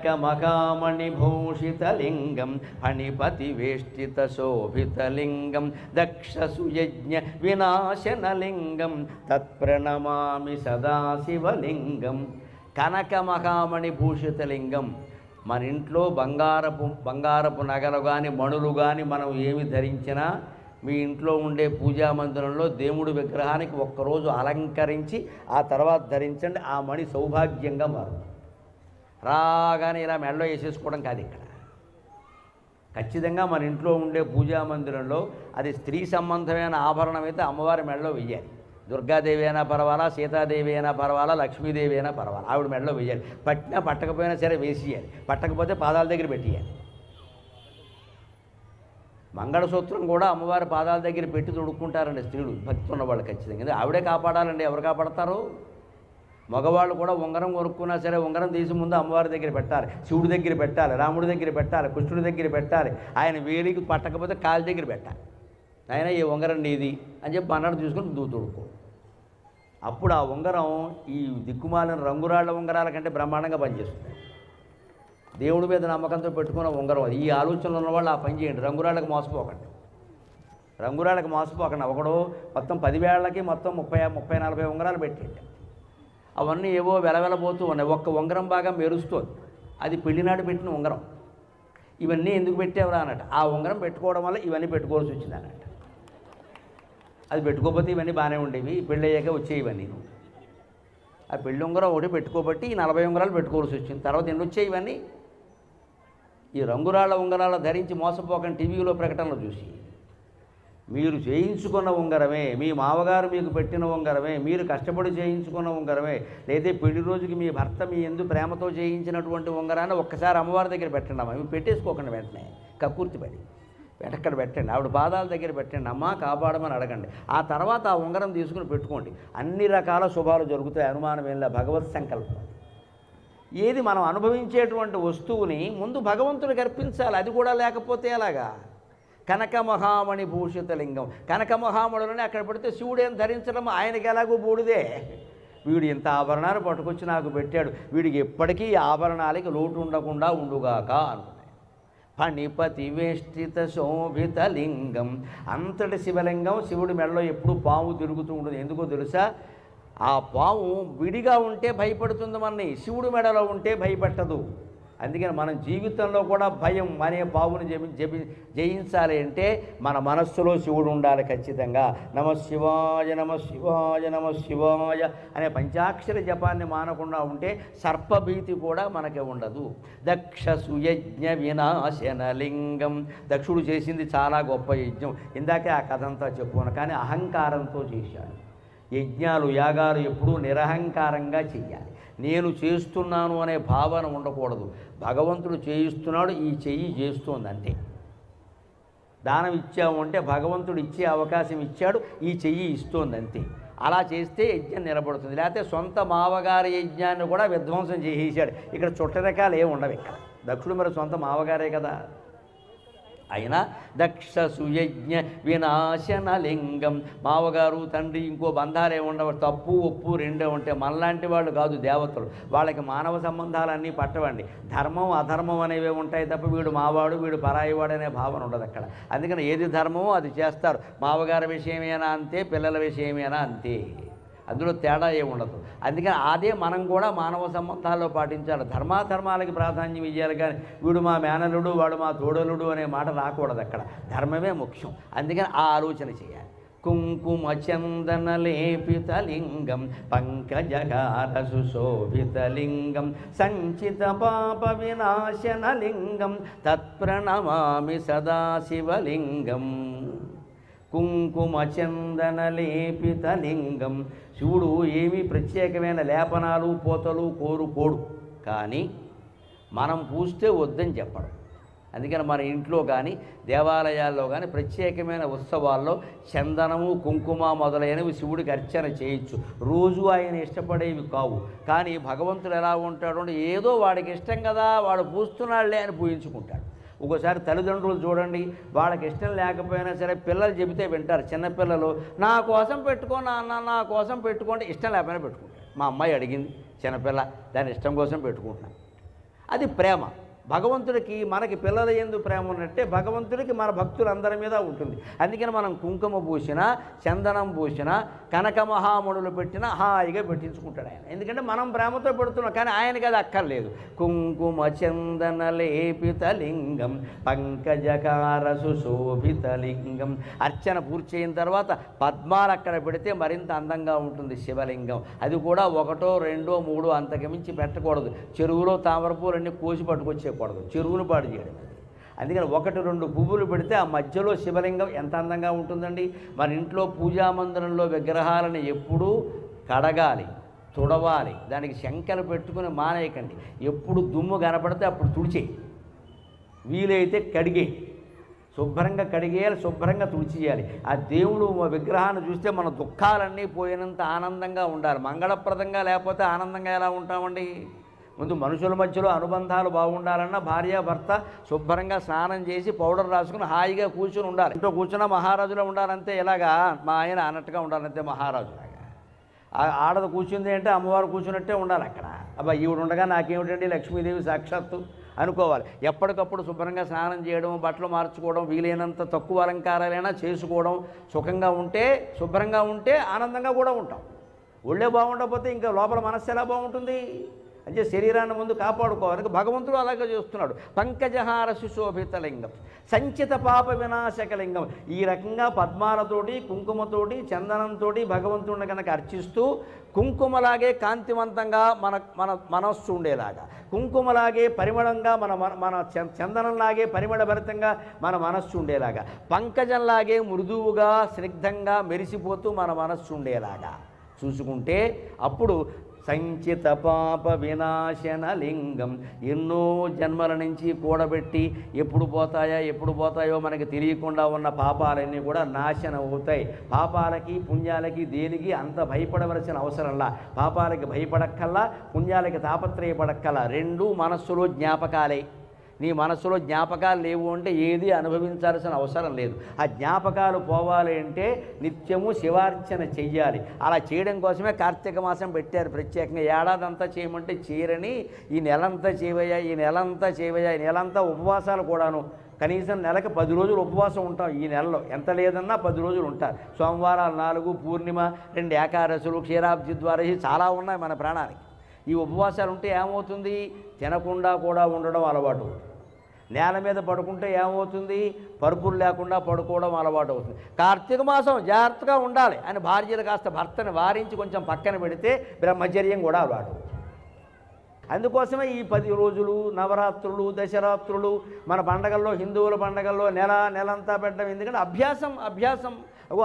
కనకమకామణిభూషితలింగం ఫణిపతివేష్టితశోభితలింగం దక్షసుయజ్ఞ వినాశనలింగం తత్ప్రణమామి సదాశివలింగం. కనకమకామణిభూషితలింగం. మన ఇంట్లో బంగారపు నగలు కానీ మణులు కానీ మనం ఏమి ధరించినా మీ ఇంట్లో ఉండే పూజా మందిరంలో దేవుడి విగ్రహానికి ఒక్కరోజు అలంకరించి ఆ తర్వాత ధరించండి. ఆ మణి సౌభాగ్యంగా మారుతుంది. రాగానే ఇలా మెడలో వేసేసుకోవడం కాదు. ఇక్కడ ఖచ్చితంగా మన ఇంట్లో ఉండే పూజా మందిరంలో అది స్త్రీ సంబంధమైన ఆభరణం అయితే అమ్మవారి మెడలో వెయ్యాలి. దుర్గాదేవి అయినా పర్వాలా, సీతాదేవి అయినా పర్వాలా, లక్ష్మీదేవి అయినా పర్వాలా, ఆవిడ మెడలో వెయ్యాలి. పట్టినా పట్టకపోయినా సరే వేసేయాలి. పట్టకపోతే పాదాల దగ్గర పెట్టేయాలి. మంగళసూత్రం కూడా అమ్మవారి పాదాల దగ్గర పెట్టి తొడుక్కుంటారండి స్త్రీలు, భక్తి ఉన్నవాళ్ళు ఖచ్చితంగా. ఆవిడే కాపాడాలండి, ఎవరు కాపాడతారు? మగవాళ్ళు కూడా ఉంగరం కొనుక్కున్నా సరే ఉంగరం తీసి ముందు అమ్మవారి దగ్గర పెట్టాలి, శివుడి దగ్గర పెట్టాలి, రాముడి దగ్గర పెట్టాలి, కృష్ణుడి దగ్గర పెట్టాలి. ఆయన వేలికి పట్టకపోతే కాలి దగ్గర పెట్టాలి. ఆయన ఈ ఉంగరం నీది అని చెప్పి అన్నాడు తీసుకొని తొడుక్కో. అప్పుడు ఆ ఉంగరం ఈ దిక్కుమాలిన రంగురాళ్ల ఉంగరాల కంటే బ్రహ్మాండంగా పనిచేస్తుంది. దేవుడి మీద నమ్మకంతో పెట్టుకున్న ఉంగరం అది. ఈ ఆలోచనలు ఉన్నవాళ్ళు ఆ పని చేయండి. రంగురాళ్ళకి మోసపోకండి. ఒకడు మొత్తం 10 వేళ్ళకి మొత్తం 30-40 ఉంగరాలు పెట్టండి. అవన్నీ ఏవో వెలవెలబోతూ ఉన్నాయి. ఒక్క ఉంగరం బాగా మెరుస్తుంది, అది పెళ్లినాడు పెట్టిన ఉంగరం. ఇవన్నీ ఎందుకు పెట్టేవరా అన్నట్టు. ఆ ఉంగరం పెట్టుకోవడం వల్ల ఇవన్నీ పెట్టుకోవాల్సి వచ్చింది అన్నట్టు. అది పెట్టుకోకపోతే ఇవన్నీ బాగానే ఉండేవి, పెళ్ళి అయ్యాక వచ్చేవి ఇవన్నీ. ఆ పెళ్ళి ఉంగరం ఒకటి పెట్టుకోబట్టి ఈ 40 ఉంగరాలు పెట్టుకోవాల్సి వచ్చింది. తర్వాత ఎన్ని వచ్చాయి ఇవన్నీ? ఈ రంగురాళ్ళ ఉంగరాలు ధరించి మోసపోకండి. టీవీలో ప్రకటనలు చూసి మీరు చేయించుకున్న ఉంగరమే, మీ మామగారు మీకు పెట్టిన ఉంగరమే, మీరు కష్టపడి చేయించుకున్న ఉంగరమే, లేదా పెళ్లి రోజుకి మీ భర్త మీ ఎందు ప్రేమతో చేయించినటువంటి ఉంగరాన్ని ఒక్కసారి అమ్మవారి దగ్గర పెట్టండి. అమ్మ ఇవి పెట్టేసుకోకండి, వెంటనే కక్కుర్తి పడి వెనక్కడ పెట్టండి, ఆవిడ పాదాల దగ్గర పెట్టండి, అమ్మ కాపాడమని అడగండి. ఆ తర్వాత ఆ ఉంగరం తీసుకుని పెట్టుకోండి. అన్ని రకాల శుభాలు జరుగుతాయి, అనుమానం ఏం లేదు. భగవత్ సంకల్పం. ఏది మనం అనుభవించేటువంటి వస్తువుని ముందు భగవంతుడికి అర్పించాలి. అది కూడా లేకపోతే ఎలాగా? కనకమహామణి భూషితలింగం. కనకమహామణులని అక్కడ పెడితే శివుడేం ధరించడం, ఆయనకి ఎలాగో బూడిదే. వీడు ఇంత ఆభరణాలు పట్టుకొచ్చి నాకు పెట్టాడు, వీడికి ఎప్పటికీ ఈ ఆభరణాలకి లోటు ఉండకుండా ఉండుగాక అనుకున్నాయి. ఫణిపతి వేష్టిత శోభితలింగం. అంతటి శివలింగం. శివుడి మెడలో ఎప్పుడు పాము తిరుగుతూ ఉంటుంది. ఎందుకో తెలుసా? ఆ పాము విడిగా ఉంటే భయపడుతుంది మనని, శివుడి మెడలో ఉంటే భయపెట్టదు. అందుకని మన జీవితంలో కూడా భయం అనే పావుని జయించాలి అంటే మన మనస్సులో శివుడు ఉండాలి ఖచ్చితంగా. నమ శివాయ నమ శివాయ నమ శివాయ అనే పంచాక్షరి జపాన్ని మానకుండా ఉంటే సర్పభీతి కూడా మనకి ఉండదు. దక్ష సుయజ్ఞ వినాశనలింగం. దక్షుడు చేసింది చాలా గొప్ప యజ్ఞం. ఇందాకే ఆ కథ అంతా చెప్పుకున్నాను. కానీ అహంకారంతో చేశాడు. యజ్ఞాలు యాగాలు ఎప్పుడూ నిరహంకారంగా చెయ్యాలి. నేను చేస్తున్నాను అనే భావన ఉండకూడదు. భగవంతుడు చేయిస్తున్నాడు, ఈ చెయ్యి చేస్తోంది అంతే. దానం ఇచ్చాము అంటే భగవంతుడు ఇచ్చే అవకాశం ఇచ్చాడు, ఈ చెయ్యి ఇస్తోంది అంతే. అలా చేస్తే యజ్ఞం నిలబడుతుంది. లేకపోతే సొంత మావగారి యజ్ఞాన్ని కూడా విధ్వంసం చేసేసాడు. ఇక్కడ చుట్టరకాలు ఏమి ఉండవు. ఇక్కడ దక్షుడు మరి సొంత మావగారే కదా. అయినా దక్ష సుయజ్ఞ వినాశనలింగం. మావగారు తండ్రి ఇంకో బంధాలు ఏమి ఉండవు. తప్పు ఒప్పు రెండే ఉంటాయి. మనలాంటి వాళ్ళు కాదు దేవతలు. వాళ్ళకి మానవ సంబంధాలన్నీ పట్టవండి. ధర్మం అధర్మం అనేవి ఉంటాయి తప్ప వీడు మావాడు వీడు పరాయివాడు అనే భావన ఉండదు అక్కడ. అందుకని ఏది ధర్మమో అది చేస్తారు. మావగారి విషయమేనా అంతే, పిల్లల విషయమేనా అంతే. అందులో తేడా ఏమి ఉండదు. అందుకని అదే మనం కూడా మానవ సంబంధాల్లో పాటించాలి. ధర్మాధర్మాలకి ప్రాధాన్యం ఇవ్వాలి. కానీ వీడు మా మేనలుడు వాడు మా తోడలుడు అనే మాట రాకూడదు. అక్కడ ధర్మమే ముఖ్యం. అందుకని ఆ ఆలోచన చేయాలి. కుంకుమ చందన లేపితలింగం పంకజగార సుశోభితలింగం సంచిత పాప వినాశనలింగం తత్ప్రణమామి సదాశివలింగం. కుంకుమ చందన లేపితలింగం. శివుడు ఏమీ ప్రత్యేకమైన లేపనాలు పోతలు కోడు. కానీ మనం పూస్తే వద్దని చెప్పడం. అందుకని మన ఇంట్లో కానీ దేవాలయాల్లో కానీ ప్రత్యేకమైన ఉత్సవాల్లో చందనము కుంకుమ మొదలైనవి శివుడికి అర్చన చేయొచ్చు. రోజు ఆయన ఇష్టపడేవి కావు. కానీ భగవంతుడు ఎలా ఉంటాడు అంటే ఏదో వాడికి ఇష్టం కదా, వాడు పూస్తున్నాడులే అని పూజించుకుంటాడు. ఒక్కోసారి తల్లిదండ్రులు చూడండి, వాళ్ళకి ఇష్టం లేకపోయినా సరే పిల్లలు చెబితే వింటారు. చిన్నపిల్లలు నా కోసం పెట్టుకో నాన్న, నా కోసం పెట్టుకోండి, ఇష్టం లేకపోయినా పెట్టుకుంటారు. మా అమ్మాయి అడిగింది చిన్నపిల్ల, దాని ఇష్టం కోసం పెట్టుకుంటున్నాను. అది ప్రేమ. భగవంతుడికి మనకి పిల్లల యందు ప్రేమ ఉన్నట్టే భగవంతుడికి మన భక్తులందరి మీద ఉంటుంది. అందుకని మనం కుంకుమ పూసినా, చందనం పూసినా, కనక మహామణులు పెట్టినా హాయిగా పెట్టించుకుంటాడు ఆయన. ఎందుకంటే మనం ప్రేమతో పెడుతున్నాం, కానీ ఆయనకి అది అక్కర్లేదు. కుంకుమ చందన లేపిత లింగం పంకజకార సుశోభిత లింగం. అర్చన పూర్తి అయిన తర్వాత పద్మాలు అక్కడ పెడితే మరింత అందంగా ఉంటుంది శివలింగం. అది కూడా 1, 2, 3 అంతకు మించి పెట్టకూడదు. చెరువులో తామరపూలన్నీ కోసి పట్టుకొచ్చేయకూడదు, చెరువులు పాడు చేయడం. అందుకని 1, 2 పువ్వులు పెడితే ఆ మధ్యలో శివలింగం ఎంత అందంగా ఉంటుందండి. మన ఇంట్లో పూజామందిరంలో విగ్రహాలను ఎప్పుడూ కడగాలి, తుడవాలి, దానికి శంకలు పెట్టుకుని మానేయకండి. ఎప్పుడు దుమ్ము కనపడితే అప్పుడు తుడిచేయి, వీలైతే కడిగే, శుభ్రంగా కడిగేయాలి, శుభ్రంగా తుడిచేయాలి. ఆ దేవుడు విగ్రహాన్ని చూస్తే మన దుఃఖాలన్నీ పోయినంత ఆనందంగా ఉండాలి. మంగళప్రదంగా లేకపోతే ఆనందంగా ఎలా ఉంటామండి? ముందు మనుషుల మధ్యలో అనుబంధాలు బాగుండాలన్నా భార్యాభర్త శుభ్రంగా స్నానం చేసి పౌడర్ రాసుకుని హాయిగా కూర్చుని ఉండాలి. ఇంట్లో కూర్చున్న మహారాజులో ఉండాలంతే, ఇలాగా మా ఆయన అన్నట్టుగా ఉండాలంతే మహారాజులాగా. ఆడది కూర్చుంది అంటే అమ్మవారు కూర్చున్నట్టే ఉండాలి అక్కడ. అబ్బా ఈవిడ ఉండగా నాకేమిటండి లక్ష్మీదేవి సాక్షాత్తు అనుకోవాలి. ఎప్పటికప్పుడు శుభ్రంగా స్నానం చేయడం, బట్టలు మార్చుకోవడం, వీలైనంత తక్కువ అలంకారాలైనా చేసుకోవడం, సుఖంగా ఉంటే, శుభ్రంగా ఉంటే ఆనందంగా కూడా ఉంటాం. ఒళ్ళే బాగుండకపోతే ఇంకా లోపల మనస్సు ఎలా బాగుంటుంది? అంటే శరీరాన్ని ముందు కాపాడుకోవాలి. భగవంతుడు అలాగే చేస్తున్నాడు. పంకజహార సుశోభిత లింగం సంచిత పాప వినాశక లింగం. ఈ రకంగా పద్మాలతోటి, కుంకుమతోటి, చందనంతో భగవంతుడిని కనుక అర్చిస్తూ, కుంకుమలాగే కాంతివంతంగా మన మనస్సు ఉండేలాగా, కుంకుమలాగే పరిమళంగా మన చందనంలాగే పరిమళభరితంగా మన మనస్సు ఉండేలాగా, పంకజంలాగే మృదువుగా స్నిగ్ధంగా మెరిసిపోతూ మన మనస్సు ఉండేలాగా చూసుకుంటే అప్పుడు సంచిత పాప వినాశన లింగం. ఎన్నో జన్మల నుంచి కూడబెట్టి ఎప్పుడు పోతాయో మనకి తెలియకుండా ఉన్న పాపాలన్నీ కూడా నాశనం అవుతాయి. పాపాలకి పుణ్యాలకి దేనికి అంత భయపడవలసిన అవసరంలా. పాపాలకి భయపడక్కల్లా, పుణ్యాలకి తాపత్రయపడక్కల్లా. రెండూ మనస్సులో జ్ఞాపకాలే. నీ మనస్సులో జ్ఞాపకాలు లేవు అంటే ఏది అనుభవించాల్సిన అవసరం లేదు. ఆ జ్ఞాపకాలు పోవాలి అంటే నిత్యము శివార్చన చెయ్యాలి. అలా చేయడం కోసమే కార్తీక మాసం పెట్టారు ప్రత్యేకంగా. ఏడాదంతా చేయమంటే చేయరని ఈ నెలంతా చేయవయ్యా, ఈ నెలంతా ఉపవాసాలు కూడాను. కనీసం నెలకు 10 రోజులు ఉపవాసం ఉంటాం ఈ నెలలో. ఎంత లేదన్నా 10 రోజులు ఉంటారు. సోమవారాలు 4, పూర్ణిమ 2 ఏకాదశులు, క్షీరాబ్ది ద్వాదశి చాలా ఉన్నాయి మన ప్రాణానికి. ఈ ఉపవాసాలు ఉంటే ఏమవుతుంది? తినకుండా కూడా ఉండడం అలవాటు. నేల మీద పడుకుంటే ఏమవుతుంది? పరుపులు లేకుండా పడుకోవడం అలవాటు అవుతుంది. కార్తీక మాసం జాగ్రత్తగా ఉండాలి అని భార్యలు కాస్త భర్తను వారించి కొంచెం పక్కన పెడితే బ్రహ్మచర్యం కూడా అలవాటు. అందుకోసమే ఈ 10 రోజులు, నవరాత్రులు, దశరాత్రులు, మన పండగల్లో, హిందువుల పండగల్లో నెలంతా పెట్టడం. ఎందుకంటే అభ్యాసం.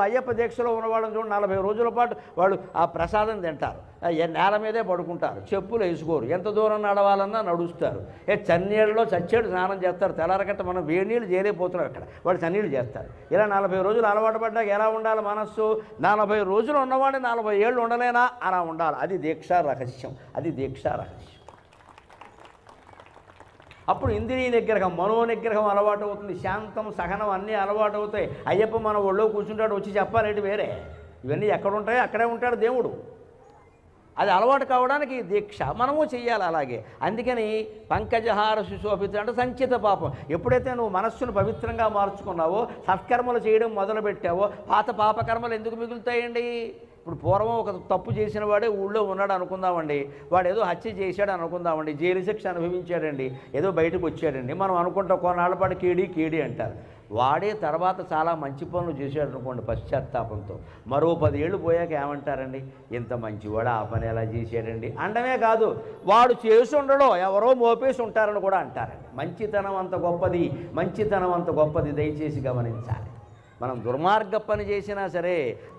అయ్యప్ప దీక్షలో ఉన్నవాళ్ళని చూడండి, 40 రోజుల పాటు వాళ్ళు ఆ ప్రసాదం తింటారు, నేల మీదే పడుకుంటారు, చెప్పులు వేసుకోరు, ఎంత దూరం నడవాలన్నా నడుస్తారు. చన్నీళ్ళలో చచ్చేడు స్నానం చేస్తారు. తెల్లారకట్ట మనం వేడి నీళ్ళు చేయలేకపోతున్నాం అక్కడ, వాళ్ళు చన్నీళ్ళు చేస్తారు. ఇలా 40 రోజులు అలవాటు పడ్డాక ఎలా ఉండాలి మనస్సు? 40 రోజులు ఉన్నవాడిని 40 ఏళ్ళు ఉండలేనా? అలా ఉండాలి. అది దీక్షా రహస్యం. అప్పుడు ఇంద్రియ నిగ్రహం, మనో నిగ్రహం అలవాటు అవుతుంది. శాంతం, సహనం అన్నీ అలవాటు అవుతాయి. అయ్యప్ప మన ఒళ్ళో కూర్చుంటాడు, వచ్చి చెప్పాలేంటి వేరే? ఇవన్నీ ఎక్కడ ఉంటాయో అక్కడే ఉంటాడు దేవుడు. అది అలవాటు కావడానికి దీక్ష మనము చెయ్యాలి అలాగే. అందుకని పంకజహార సుశోభిత అంటే సంచిత పాపం. ఎప్పుడైతే నువ్వు మనస్సును పవిత్రంగా మార్చుకున్నావో, సత్కర్మలు చేయడం మొదలుపెట్టావో, పాత పాపకర్మలు ఎందుకు మిగులుతాయండి? ఇప్పుడు పూర్వం ఒక తప్పు చేసిన వాడే ఊళ్ళో ఉన్నాడు అనుకుందామండి, వాడు ఏదో హత్య చేశాడు అనుకుందామండి, జైలు శిక్ష అనుభవించాడండి, ఏదో బయటకు వచ్చాడండి. మనం అనుకుంటాం కొన్నాళ్ళ పాటు కేడి అంటారు. వాడే తర్వాత చాలా మంచి పనులు చేశాడు అనుకోండి పశ్చాత్తాపంతో, మరో 10 ఏళ్ళు పోయాక ఏమంటారండి? ఇంత మంచివాడు ఆ పని ఎలా చేశాడండి అండమే కాదు, వాడు చేసి ఉండడో ఎవరో మోపేసి ఉంటారని కూడా అంటారండి. మంచితనం అంత గొప్పది దయచేసి గమనించాలి. మనం దుర్మార్గ పని చేసినా సరే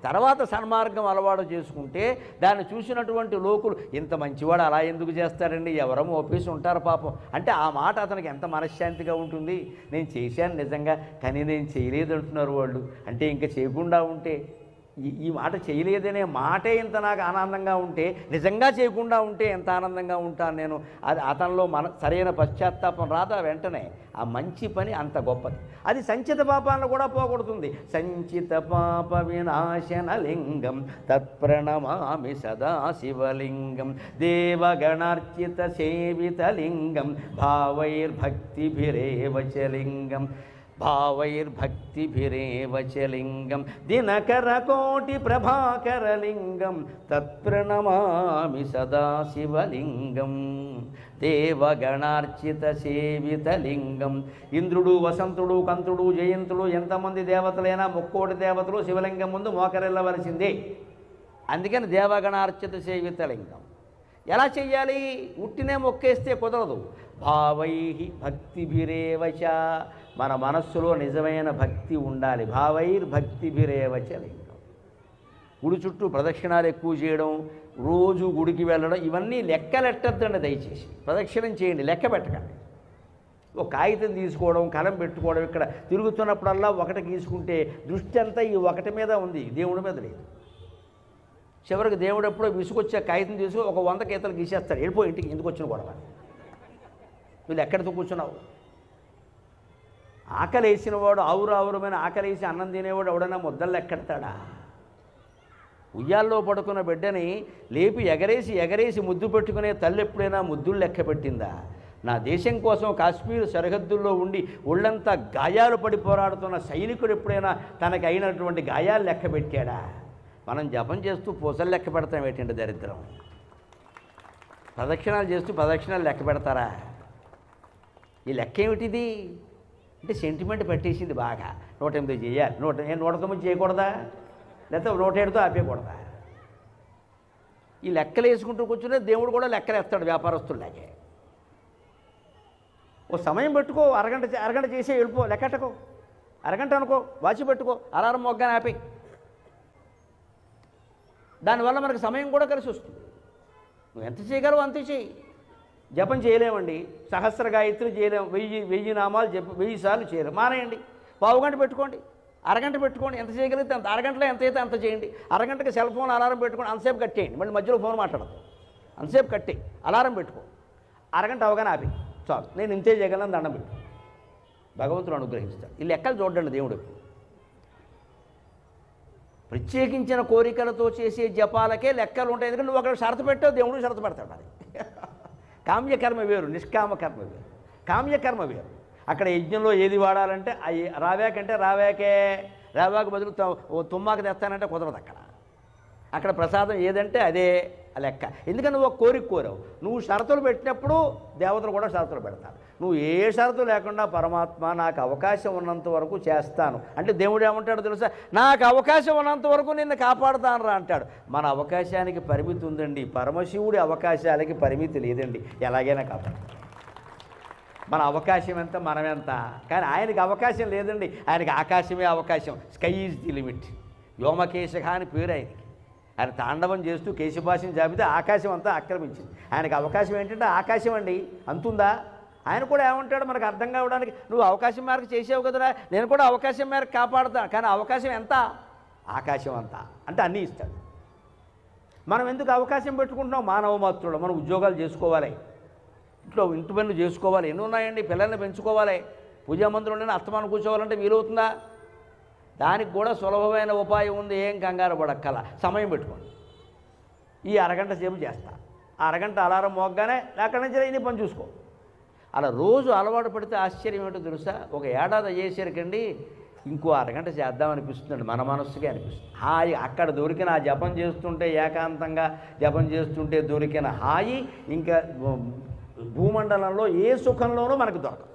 తర్వాత సన్మార్గం అలవాటు చేసుకుంటే దాన్ని చూసినటువంటి లోకులు ఇంత మంచివాడు అలా ఎందుకు చేస్తారండి, ఎవరో మోపేసి ఉంటారు పాపం అంటే ఆ మాట అతనికి ఎంత మనశ్శాంతిగా ఉంటుంది. నేను చేశాను నిజంగా, కానీ నేను చేయలేదు అంటున్నారు వాళ్ళు. అంటే ఇంకా చేయకుండా ఉంటే ఈ మాట చేయలేదనే మాటే ఇంత నాకు ఆనందంగా ఉంటే నిజంగా చేయకుండా ఉంటే ఎంత ఆనందంగా ఉంటాను నేను. అది అతనిలో సరైన పశ్చాత్తాపం రాదా వెంటనే ఆ మంచి పని అంత గొప్పది. అది సంచిత పాపాలను కూడా పోగొడుతుంది. సంచిత పాప వినాశనలింగం తత్ప్రణమామి సదా శివలింగం దేవగణార్చిత సేవితలింగం భావైర్భక్తిభిరేవ చ లింగం భావైర్భక్తిభిరేవ చ లింగం దినకరకోటి ప్రభాకరలింగం తత్ప్రణమామి సదా శివలింగం దేవగణార్చిత సేవితలింగం. ఇంద్రుడు, వసంతుడు, కంతుడు, జయంతుడు ఎంతమంది దేవతలైనా ముక్కోటి దేవతలు శివలింగం ముందు మోకరిల్లవలసిందే. అందుకని దేవగణార్చిత సేవితలింగం. ఎలా చెయ్యాలి? ఉట్టినే మొక్కేస్తే కుదరదు. భావై భక్తిభిరేవ చ, మన మనస్సులో నిజమైన భక్తి ఉండాలి. భావైర్భక్తిభిరేవ చ లింగం. గుడి చుట్టూ ప్రదక్షిణాలు ఎక్కువ చేయడం, రోజు గుడికి వెళ్ళడం, ఇవన్నీ లెక్కలెట్టద్దండి. దయచేసి ప్రదక్షిణం చేయండి, లెక్క పెట్టకండి. ఒక కాగితం తీసుకోవడం, కలం పెట్టుకోవడం, ఇక్కడ తిరుగుతున్నప్పుడల్లా ఒకటి గీసుకుంటే దృష్టి అంతా ఈ ఒకటి మీద ఉంది, దేవుడి మీద లేదు. చివరికి దేవుడు ఎప్పుడో విసుకొచ్చే కాగితం తీసుకుని ఒక 100 గీతలు గీసేస్తాడు. వెళ్ళిపో ఇంటికి, ఎందుకు వచ్చిన గొడవ, వీళ్ళు ఎక్కడితో కూర్చున్నావు. ఆకలి వేసినవాడు, ఆవురావురమైన ఆకలి వేసి అన్నం తినేవాడు ఎవడైనా ముద్దలు ఎక్కడతాడా? ఉయ్యాల్లో పడుకున్న బిడ్డని లేపి ఎగరేసి ఎగరేసి ముద్దు పెట్టుకునే తల్లి ఎప్పుడైనా ముద్దులు లెక్క పెట్టిందా? నా దేశం కోసం కాశ్మీర్ సరిహద్దుల్లో ఉండి ఒళ్ళంతా గాయాలు పడి పోరాడుతున్న సైనికుడు ఎప్పుడైనా తనకి అయినటువంటి గాయాలు లెక్క పెట్టాడా? మనం జపం చేస్తూ పూసలు లెక్క పెడతాం ఏంటంటే దరిద్రం. ప్రదక్షిణాలు చేస్తూ ప్రదక్షిణాలు లెక్క పెడతారా? ఈ లెక్క ఏమిటిది అంటే సెంటిమెంట్ పెట్టేసింది బాగా. 108 చేయాలి, 109 చేయకూడదా? లేకపోతే 107తో ఆపేయకూడదా? ఈ లెక్కలు వేసుకుంటూ కూర్చునే దేవుడు కూడా లెక్కలు వేస్తాడు వ్యాపారస్తుల్లాగే. ఓ సమయం పెట్టుకో, అరగంట చేసే వెళ్ళిపో, లెక్కట్టుకో. అరగంట అనుకో, వాచి పెట్టుకో, అలారం మొగ్గానే ఆపి. దానివల్ల మనకు సమయం కూడా కలిసి వస్తుంది. నువ్వు ఎంత చేయగలవు అంతే చేయి. జపం చేయలేమండి, సహస్ర గాయత్రి చేయలేము, 1000 నామాలు 1000 సార్లు చేయలేము, మానేయండి. పావుగంట పెట్టుకోండి, అరగంట పెట్టుకోండి, ఎంత చేయగలిగితే అంత. అరగంటలో ఎంత అయితే అంత చేయండి. అరగంటకి సెల్ ఫోన్ అలారం పెట్టుకోండి, అంతసేపు కట్టేయండి. మళ్ళీ మధ్యలో ఫోన్ మాట్లాడదు, అంతసేపు కట్టే అలారం పెట్టుకో. అరగంట అవగానే ఆపి, చాలు నేను ఇంతే చేయగలను, దండం పెట్టు, భగవంతుడు అనుగ్రహిస్తాడు. ఈ లెక్కలు చూడండి దేవుడు. ప్రత్యేకించిన కోరికలతో చేసే జపాలకే లెక్కలు ఉంటాయి. ఎందుకంటే నువ్వు అక్కడ షరతు పెట్టావు, దేవుడు షరతు పెడతాడు. అది కామ్యకర్మ వేరు, నిష్కామ కర్మ వేరు. కామ్యకర్మ వేరు. అక్కడ యజ్ఞంలో ఏది వాడాలంటే రావాకంటే రావాకు బదులు తుమ్మాకు తెస్తానంటే కుదరదు. అక్కడ ప్రసాదం ఏదంటే అదే లెక్క. ఎందుకని నువ్వు ఒక కోరిక కోరావు, నువ్వు షరతులు పెట్టినప్పుడు దేవతలు కూడా షరతులు పెడతారు. నువ్వు ఏ షరతు లేకుండా పరమాత్మ నాకు అవకాశం ఉన్నంత వరకు చేస్తాను అంటే దేవుడు ఏమంటాడో తెలుసా? నాకు అవకాశం ఉన్నంత వరకు నిన్ను కాపాడుతాను రా అంటాడు. మన అవకాశానికి పరిమితి ఉందండి, పరమశివుడి అవకాశాలకి పరిమితి లేదండి. ఎలాగైనా కాపాడు. మన అవకాశం ఎంత, మనం ఎంత. కానీ ఆయనకి అవకాశం లేదండి, ఆయనకి ఆకాశమే అవకాశం. Sky is the limit. వ్యోమకేశఖ అని పేరు ఆయనకి. ఆయన తాండవం చేస్తూ కేశభాషను చాపితే ఆకాశం అంతా ఆక్రమించింది. ఆయనకు అవకాశం ఏంటంటే ఆకాశం అండి, అంతుందా? ఆయన కూడా ఏమంటాడు మనకు అర్థం కావడానికి, నువ్వు అవకాశం మేరకు చేసావు కదరా, నేను కూడా అవకాశం మేరకు కాపాడుతా. కానీ అవకాశం ఎంత? ఆకాశం అంతా. అంటే అన్నీ ఇస్తాడు. మనం ఎందుకు అవకాశం పెట్టుకుంటున్నాం? మానవ మాత్రుడు. మనం ఉద్యోగాలు చేసుకోవాలి, ఇంటి పనులు చేసుకోవాలి, ఎన్ని ఉన్నాయండి, పిల్లల్ని పెంచుకోవాలి, పూజా మందిరంలోనే అస్తమానం కూర్చోవాలంటే వీలవుతుందా? దానికి కూడా సులభమైన ఉపాయం ఉంది. ఏం కంగారు పడక్కల, సమయం పెట్టుకోండి. ఈ అరగంట సేపు చేస్తా, అరగంట అలారం మోగ్గానే అక్కడి నుంచి ఇన్ని పని చూసుకో. అలా రోజు అలవాటు పడితే ఆశ్చర్యం ఏంటో తెలుసా? ఒక ఏడాది అయ్యేసరికండి ఇంకో అరగంట చేద్దామనిపిస్తుందండి, మన మనస్సుకే అనిపిస్తుంది. హాయి అక్కడ దొరికిన ఆ జపం చేస్తుంటే, ఏకాంతంగా జపం చేస్తుంటే దొరికిన హాయి ఇంకా భూమండలంలో ఏ సుఖంలోనూ మనకు దొరకదు.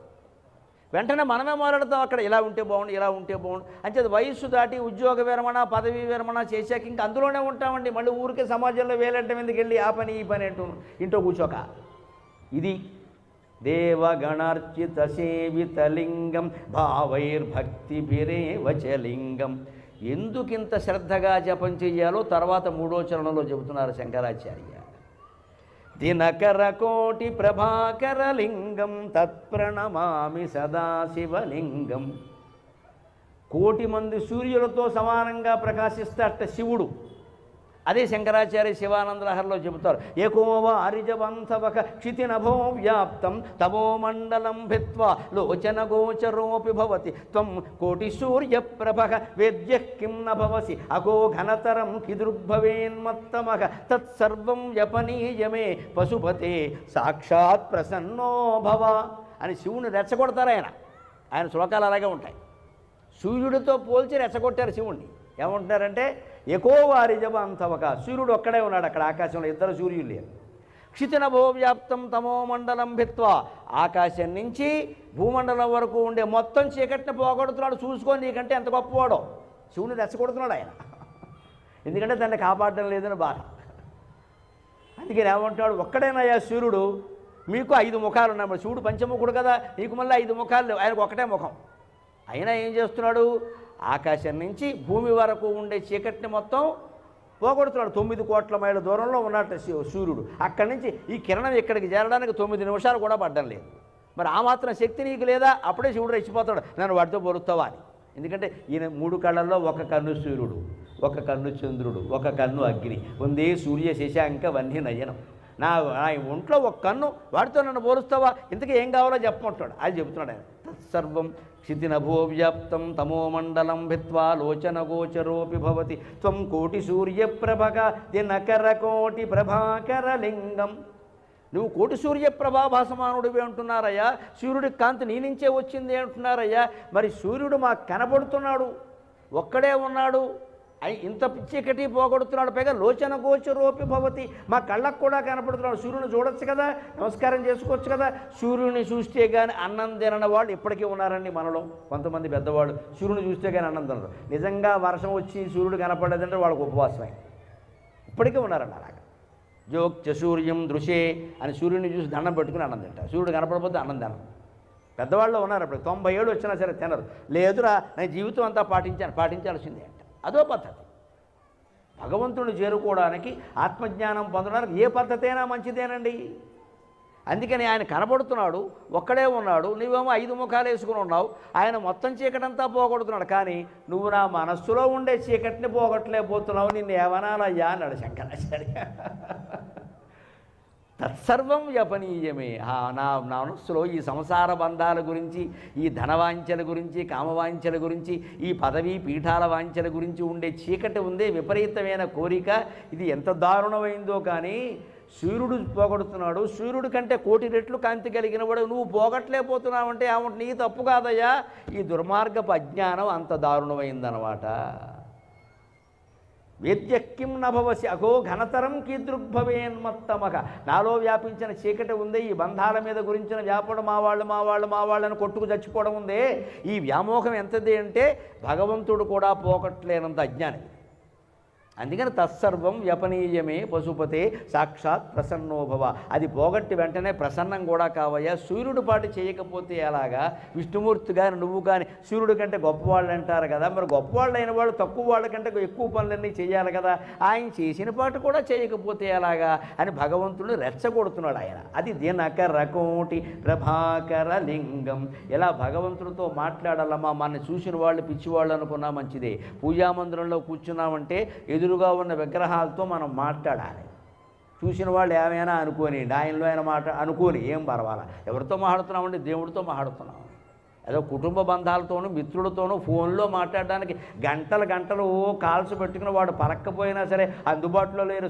వెంటనే మనమే మొదలెడతాం, అక్కడ ఇలా ఉంటే బాగుండు, ఇలా ఉంటే బాగుండు. అంటే వయస్సు దాటి ఉద్యోగ విరమణ, పదవీ విరమణ చేశాక ఇంకా అందులోనే ఉంటామండి. మళ్ళీ ఊరికే సమాజంలో వేలంటే ఎందుకు వెళ్ళి ఆ పని ఈ పని అంటూ ఇంట్లో కూర్చోక. ఇది దేవగణార్చిత సేవితలింగం భావైర్భక్తిభిరేవ చ లింగం. ఎందుకింత శ్రద్ధగా జపం చెయ్యాలో తర్వాత 3వ చరణంలో చెబుతున్నారు శంకరాచార్య. దినకరకోటి ప్రభాకరలింగం తత్ప్రణమామి సదాశివలింగం. కోటి మంది సూర్యులతో సమానంగా ప్రకాశిస్తాట శివుడు. అదే శంకరాచార్య శివానందలహరిలో చెబుతారు. ఏకోవ అరిజవంతవక క్షితినభో వ్యాప్తం తమో మండలం భిత్వా లోచన గోచరోపి భవతి త్వం కోటి సూర్యప్రభః వేద్య కిం న భవసి అగో ఘనతరం కిదృగ్భవేన్మత్తమః తత్సర్వం వ్యపనీయమే పశుపతే సాక్షాత్ ప్రసన్నో భవ అని శివుని రెచ్చగొడతారు. ఆయన శ్లోకాలు అలాగే ఉంటాయి. సూర్యుడితో పోల్చి రెచ్చగొట్టారు శివుణ్ణి. ఏమంటున్నారంటే ఎకోవారిజవ అంతవక, సూర్యుడు ఒక్కడే ఉన్నాడు అక్కడ ఆకాశంలో, ఇద్దరు సూర్యులు లేరు. క్షితినభో వ్యాప్తం తమో మండలం భిత్వా, ఆకాశం నుంచి భూమండలం వరకు ఉండే మొత్తం చీకటిని పోగొడుతున్నాడు. చూసుకో నీకంటే ఎంత గొప్పవాడో. శివుని రెచ్చగొడుతున్నాడు ఆయన, ఎందుకంటే దాన్ని కాపాడడం లేదని బాధ. అందుకని ఏమంటాడు, ఒక్కడేనయ్యా సూర్యుడు, మీకు 5 ముఖాలు ఉన్నాయి. మరి శివుడు పంచముఖుడు కదా, నీకు మళ్ళీ 5 ముఖాలు లేవు, ఆయనకు ఒకటే ముఖం. అయినా ఏం చేస్తున్నాడు, ఆకాశం నుంచి భూమి వరకు ఉండే చీకటిని మొత్తం పోగొడుతున్నాడు. 9 కోట్ల మైళ్ళ దూరంలో ఉన్నట్టు సూర్యుడు. అక్కడి నుంచి ఈ కిరణం ఇక్కడికి చేరడానికి 9 నిమిషాలు కూడా పడ్డం లేదు. మరి ఆ మాత్రం శక్తి నీకు లేదా? అప్పుడే శివుడు రెచ్చిపోతాడు, నన్ను వాటితో పోరుస్తావా అని. ఎందుకంటే ఈయన 3 కళ్ళల్లో ఒక కన్ను సూర్యుడు, ఒక కన్ను చంద్రుడు, ఒక కన్ను అగ్ని. ఉందే సూర్య శశాంక వన్య నయనం. నా ఒంట్లో ఒక కన్ను, వాడితో నన్ను పోలుస్తావా? ఇంతకీ ఏం కావాలో చెప్పమంటాడు. అది చెబుతున్నాడు ఆయన. తత్సర్వం క్షితినభో వ్యాప్తం తమో మండలం భిత్వా లోచన గోచరోపి భవతి త్వం కోటి సూర్యప్రభగ దినకర కోటి ప్రభాకర లింగం. నువ్వు కోటి సూర్యప్రభాభాసమానుడివి అంటున్నారయ్యా. సూర్యుడి కాంతి నీ నుంచే వచ్చింది అంటున్నారయ్యా. మరి సూర్యుడు మాకు కనబడుతున్నాడు, ఒక్కడే ఉన్నాడు, ఇంత చీకటి పోగొడుతున్నాడు. పైగా లోచన గోచరోపి భవతి, మా కళ్ళకు కూడా కనపడుతున్నాడు. సూర్యుని చూడొచ్చు కదా, నమస్కారం చేసుకోవచ్చు కదా. సూర్యుని చూస్తే కానీ అన్నం తినని వాళ్ళు ఇప్పటికీ ఉన్నారండి మనలో. కొంతమంది పెద్దవాళ్ళు సూర్యుని చూస్తే కానీ అన్నం తినరు. నిజంగా వర్షం వచ్చి సూర్యుడు కనపడేదంటే వాళ్ళకు ఉపవాసమే. ఇప్పటికీ ఉన్నారండి అలాగా. జోక్చ సూర్యం దృశే అని సూర్యుని చూసి దండం పెట్టుకుని అన్నం తింటారు. సూర్యుడు కనపడకపోతే అన్నం తినరు. పెద్దవాళ్ళు ఉన్నారు. అప్పుడు 90 ఏళ్ళు వచ్చినా సరే తినరు. లేదురా నేను జీవితం అంతా పాటించాల్సిందే అంట. అదో పద్ధతి. భగవంతుడిని చేరుకోవడానికి, ఆత్మజ్ఞానం పొందడానికి ఏ పద్ధతి అయినా మంచిదేనండి. అందుకని ఆయన కనబడుతున్నాడు, ఒక్కడే ఉన్నాడు, నువ్వేమో 5 ముఖాలు వేసుకుని ఉన్నావు. ఆయన మొత్తం చీకటంతా పోగొడుతున్నాడు. కానీ నువ్వు నా మనస్సులో ఉండే చీకటిని పోగొట్టలేకపోతున్నావు, నిన్ను ఏమనాలయ్యా అన్నాడు శంకరాచార్య. తత్సర్వం వ్యపనీయమే. నా మనస్సులో ఈ సంసార బంధాల గురించి, ఈ ధనవాంఛల గురించి, కామవాంఛల గురించి, ఈ పదవి పీఠాల వాంఛల గురించి ఉండే చీకటి ఉందే, విపరీతమైన కోరిక. ఇది ఎంత దారుణమైందో. కానీ సూర్యుడు పోగొడుతున్నాడు. సూర్యుడి కంటే 1,000,000 రెట్లు కాంతి కలిగిన వాడు నువ్వు పోగొట్టలేకపోతున్నావంటే ఏమంటే నీ తప్పు కాదయ్యా, ఈ దుర్మార్గపు అజ్ఞానం అంత దారుణమైందనమాట. వేద్యక్కిం నభవసి అగో ఘనతరం కీదృగ్భవేన్మత్తమక. నాలో వ్యాపించిన చీకటి ఉందే, ఈ బంధాల మీద గురించిన వ్యాపడం, మా వాళ్ళని కొట్టుకు చచ్చిపోవడం ఉందే, ఈ వ్యామోహం ఎంతది అంటే భగవంతుడు కూడా పోగొట్టలేనంత అజ్ఞానం. అందుకని తత్సర్వం వ్యపనీయమే పశుపతే సాక్షాత్ ప్రసన్నోభవ. అది పోగొట్టి వెంటనే ప్రసన్నం కూడా కావయ్యా. సూర్యుడు పాటు చేయకపోతే ఎలాగా? విష్ణుమూర్తి కానీ నువ్వు కానీ సూర్యుడి కంటే గొప్పవాళ్ళు అంటారు కదా. మరి గొప్పవాళ్ళు అయిన వాళ్ళు తక్కువ వాళ్ళ కంటే ఎక్కువ పనులన్నీ చేయాలి కదా. ఆయన చేసిన పాటు కూడా చేయకపోతే ఎలాగా అని భగవంతుడు రెచ్చగొడుతున్నాడు ఆయన. అది దినకర కోటి ప్రభాకర లింగం. ఇలా భగవంతుడితో మాట్లాడాలమ్మా. మన చూసిన వాళ్ళు పిచ్చివాళ్ళు అనుకున్నా మంచిదే. పూజామందిరంలో కూర్చున్నామంటే ఎదురుగా ఉన్న విగ్రహాలతో మనం మాట్లాడాలి. చూసిన వాళ్ళు ఏమైనా అనుకోని, ఆయనలో ఆయన అనుకోని ఏం పర్వాలా. ఎవరితో మాట్లాడుతున్నామంటే దేవుడితో మాట్లాడుతున్నాం. ఏదో కుటుంబ బంధాలతోనూ మిత్రులతోనూ ఫోన్లో మాట్లాడడానికి గంటలు కాల్స్ పెట్టుకుని వాడు పలక్కపోయినా సరే, అందుబాటులో లేరు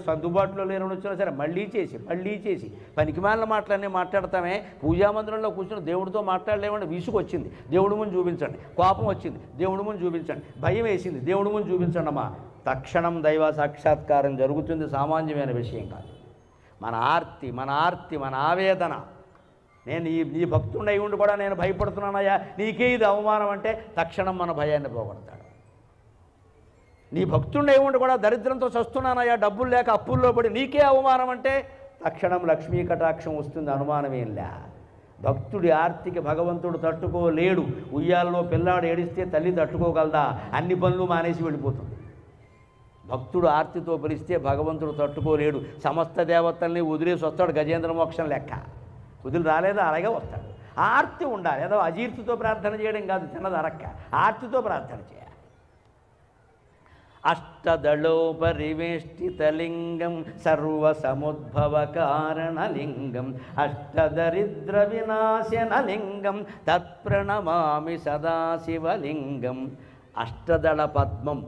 అని వచ్చినా సరే మళ్ళీ చేసి పనికిమాలిన మాటలన్నీ మాట్లాడతామే. పూజామందిరంలో కూర్చొని దేవుడితో మాట్లాడలేమంటే విసుగు వచ్చింది, దేవుడి ముందు చూపించండి. కోపం వచ్చింది, దేవుడి ముందు చూపించండి. భయం వేసింది, దేవుడి ముందు చూపించండి అమ్మా. తక్షణం దైవ సాక్షాత్కారం జరుగుతుంది. సామాన్యమైన విషయం కాదు. మన ఆర్తి మన ఆవేదన. నేను నీ భక్తుడై ఉండి కూడా నేను భయపడుతున్నానయ్యా, నీకే ఇది అవమానం అంటే తక్షణం మన భయాన్ని పోగొడతాడు. నీ భక్తుడై ఉండి కూడా దరిద్రంతో చస్తున్నానయ్యా, డబ్బులు లేక అప్పుల్లో పడి నీకే అవమానం అంటే తక్షణం లక్ష్మీ కటాక్షం వస్తుంది, అనుమానమేంలే. భక్తుడి ఆర్తికి భగవంతుడు తట్టుకోలేడు. ఉయ్యాలలో పిల్లాడు ఏడిస్తే తల్లి తట్టుకోగలదా? అన్ని పనులు మానేసి వెళ్ళిపోతుంది. భక్తుడు ఆర్తితో పిలిస్తే భగవంతుడు తట్టుకోలేడు. సమస్త దేవతల్ని వదిలేసి వస్తాడు. గజేంద్ర మోక్షం లెక్క వదిలి రాలేదా అలాగే వస్తాడు. ఆర్తి ఉండాలి. ఏదో అజీర్తితో ప్రార్థన చేయడం కాదు, తిన్నది అరక్క, ఆర్తితో ప్రార్థన చేయాలి. అష్టదళోపరివేష్టితలింగం సర్వసముద్భవకారణలింగం అష్టదరిద్ర వినాశనలింగం తత్ప్రణమామి సదాశివలింగం. అష్టదళ పద్మం,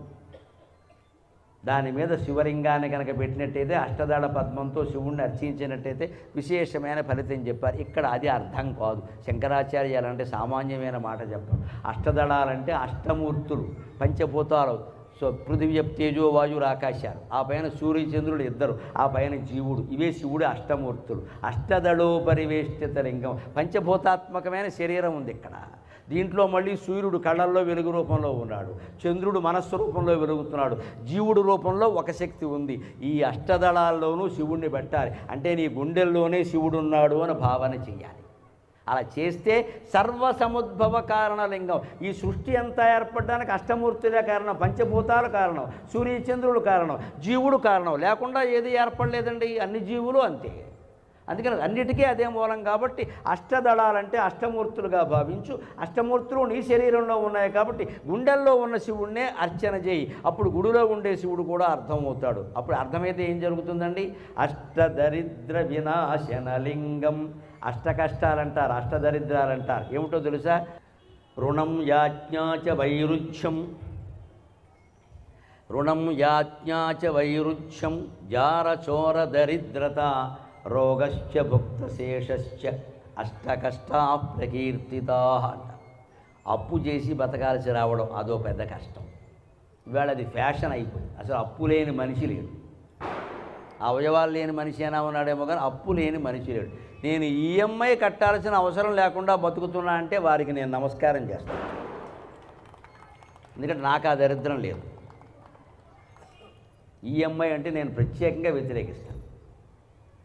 దాని మీద శివలింగాన్ని కనుక పెట్టినట్టయితే, అష్టదళ పద్మంతో శివుణ్ణి అర్చించినట్టయితే విశేషమైన ఫలితం చెప్పారు. ఇక్కడ అది అర్థం కాదు. శంకరాచార్యాలంటే సామాన్యమైన మాట చెప్పారు. అష్టదళాలంటే అష్టమూర్తులు, పంచభూతాలు. సో పృథివీ తేజో వాయువులు ఆకాశాలు, ఆ పైన సూర్యచంద్రుడు ఇద్దరు, ఆ పైన జీవుడు, ఇవే శివుడు అష్టమూర్తులు. అష్టదళోపరివేష్టిత లింగం, పంచభూతాత్మకమైన శరీరం ఉంది ఇక్కడ. దీంట్లో మళ్ళీ సూర్యుడు కళ్ళల్లో వెలుగు రూపంలో ఉన్నాడు, చంద్రుడు మనస్సు రూపంలో వెలుగుతున్నాడు, జీవుడు రూపంలో ఒక శక్తి ఉంది. ఈ అష్టదళాల్లోనూ శివుణ్ణి పెట్టాలి. అంటే నీ గుండెల్లోనే శివుడు ఉన్నాడు అని భావన చెయ్యాలి. అలా చేస్తే సర్వసముద్భవ కారణలింగం. ఈ సృష్టి అంతా ఏర్పడడానికి అష్టమూర్తులే కారణం, పంచభూతాల కారణం, సూర్యచంద్రుడు కారణం, జీవుడు కారణం. లేకుండా ఏది ఏర్పడలేదండి, అన్ని జీవులు అంతే. అందుకని అన్నిటికీ అదే మూలం. కాబట్టి అష్టదళాలంటే అష్టమూర్తులుగా భావించు. అష్టమూర్తులు నీ శరీరంలో ఉన్నాయి కాబట్టి గుండెల్లో ఉన్న శివుణ్ణే అర్చన చేయి. అప్పుడు గుడిలో ఉండే శివుడు కూడా అర్థమవుతాడు. అప్పుడు అర్థమైతే ఏం జరుగుతుందండి? అష్టదరిద్ర వినాశనలింగం. అష్ట కష్టాలంటారు, అష్టదరిద్రాలంటారు. ఏమిటో తెలుసా? రుణం యాజ్ఞాచ వైరుధ్యం, రుణం యాజ్ఞాచ వైరుధ్యం, జారచోర దరిద్రత, రోగశ్చ భుక్తశేషశ్చ అష్టకష్టా ప్రకీర్తితా అంట. అప్పు చేసి బతకాల్సి రావడం అదో పెద్ద కష్టం. ఇవాళ అది ఫ్యాషన్ అయిపోయింది. అసలు అప్పు లేని మనిషి లేడు. అవయవాలు లేని మనిషి అయినా ఉన్నాడేమో కానీ అప్పు లేని మనిషి లేడు. నేను ఈఎంఐ కట్టాల్సిన అవసరం లేకుండా బతుకుతున్నా అంటే వారికి నేను నమస్కారం చేస్తాను. ఎందుకంటే నాకు ఆ దరిద్రం లేదు. ఈఎంఐ అంటే నేను ప్రత్యేకంగా వ్యతిరేకిస్తాను.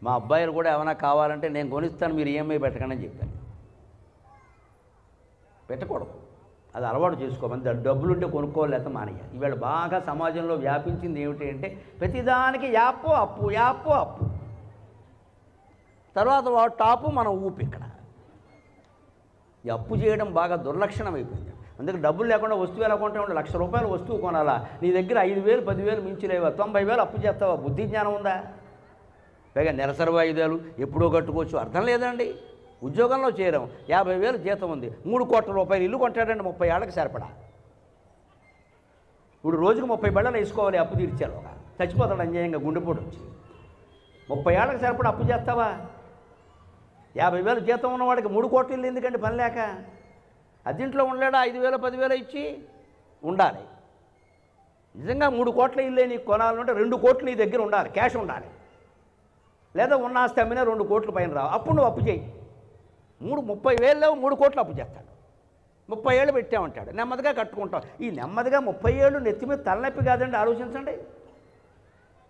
మా అబ్బాయిలు కూడా ఏమైనా కావాలంటే నేను కొనిస్తాను, మీరు ఈఎంఐ పెట్టకండి అని చెప్పాను. పెట్టకూడదు, అది అలవాటు చేసుకోమని. డబ్బులుంటే కొనుక్కోవాలి, లేకపోతే మానేయాలి. ఇవాళ బాగా సమాజంలో వ్యాపించింది ఏమిటి అంటే ప్రతిదానికి యాప్ అప్పు, యాప్ అప్పు, తర్వాత వాడు టాపు, మనం ఊపి. ఇక్కడ ఈ అప్పు చేయడం బాగా దుర్లక్షణం అయిపోయింది. అందుకే డబ్బులు లేకుండా వస్తువు ఎలా కొంటా ఉంటే ₹1,00,000 వస్తువు కొనాలా, నీ దగ్గర 5,000 10,000 మించిలేవా, 90,000 అప్పు చేస్తావా? బుద్ధి జ్ఞానం ఉందా? పైగా నెలసరి వాయిదాలు ఎప్పుడో కట్టుకోవచ్చు. అర్థం లేదండి. ఉద్యోగంలో చేరాం, 50,000 జీతం ఉంది, ₹3 కోట్ల ఇల్లు కొంటాడండి 30 ఏళ్ళకి సరిపడా. ఇప్పుడు రోజుకు 30 బళ్ళలు వేసుకోవాలి అప్పు తీర్చారు. చచ్చిపోతాడు అన్యాయంగా గుండెపోటు వచ్చి. 30 ఏళ్ళకి సరిపడా అప్పు చేస్తావా? 50,000 జీతం ఉన్నవాడికి 3 కోట్ల ఇల్లు ఎందుకండి పని లేక? అదింట్లో ఉండలేడా? 5,000 10,000 ఇచ్చి ఉండాలి. నిజంగా 3 కోట్ల ఇల్లే నీకు కొనాలంటే 2 కోట్లు నీ దగ్గర ఉండాలి, క్యాష్ ఉండాలి. లేదా ఉన్న ఆస్తి అమ్మినా 2 కోట్ల పైన రావు. అప్పుడు నువ్వు అప్పు చేయి. 30,000 3 కోట్లు అప్పు చేస్తాడు. 30 ఏళ్ళు పెట్టామంటాడు, నెమ్మదిగా కట్టుకుంటాం. ఈ నెమ్మదిగా 30 ఏళ్ళు నెత్తి మీద తలనొప్పి కాదండి. ఆలోచించండి.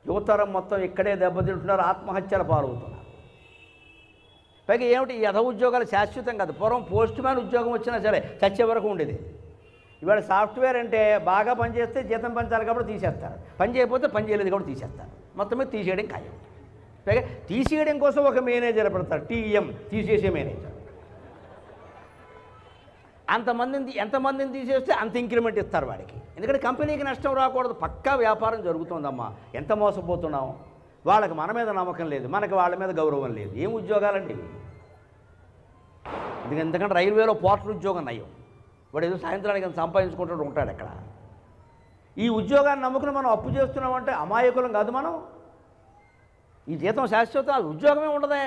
యువతరం మొత్తం ఇక్కడే దెబ్బతింటున్నారు, ఆత్మహత్యల పాలవుతున్నారు. పైగా ఏమిటి, ఈ యథ ఉద్యోగాలు శాశ్వతం కాదు. పూర్వం పోస్ట్ మ్యాన్ ఉద్యోగం వచ్చినా సరే చచ్చే వరకు ఉండేది. ఇవాళ సాఫ్ట్వేర్ అంటే బాగా పనిచేస్తే జీతం పెంచాలి కాబట్టి తీసేస్తారు, పని చేయకపోతే పని చేయలేదు కాబట్టి తీసేస్తారు. మొత్తం మీద తీసేయడం ఖాయం. పైగా తీసేయడం కోసం ఒక మేనేజర్ పెడతారు, టీఎం, తీసేసే మేనేజర్. ఎంతమందిని తీసేస్తే అంత ఇంక్రిమెంట్ ఇస్తారు వాడికి. ఎందుకంటే కంపెనీకి నష్టం రాకూడదు. పక్కా వ్యాపారం జరుగుతుందమ్మా. ఎంత మోసపోతున్నాం. వాళ్ళకి మన మీద నమ్మకం లేదు, మనకి వాళ్ళ మీద గౌరవం లేదు. ఏం ఉద్యోగాలండి ఇవి? ఎందుకంటే రైల్వేలో పోర్టల్ ఉద్యోగం నయం. వాడు ఏదో సాయంత్రానికి సంపాదించుకుంటూ ఉంటాడు అక్కడ. ఈ ఉద్యోగాన్ని నమ్ముకుని మనం అప్పు చేస్తున్నామంటే అమాయకులం కాదు మనం. ఈ జీతం శాశ్వతం, అది ఉద్యోగమే ఉండదే.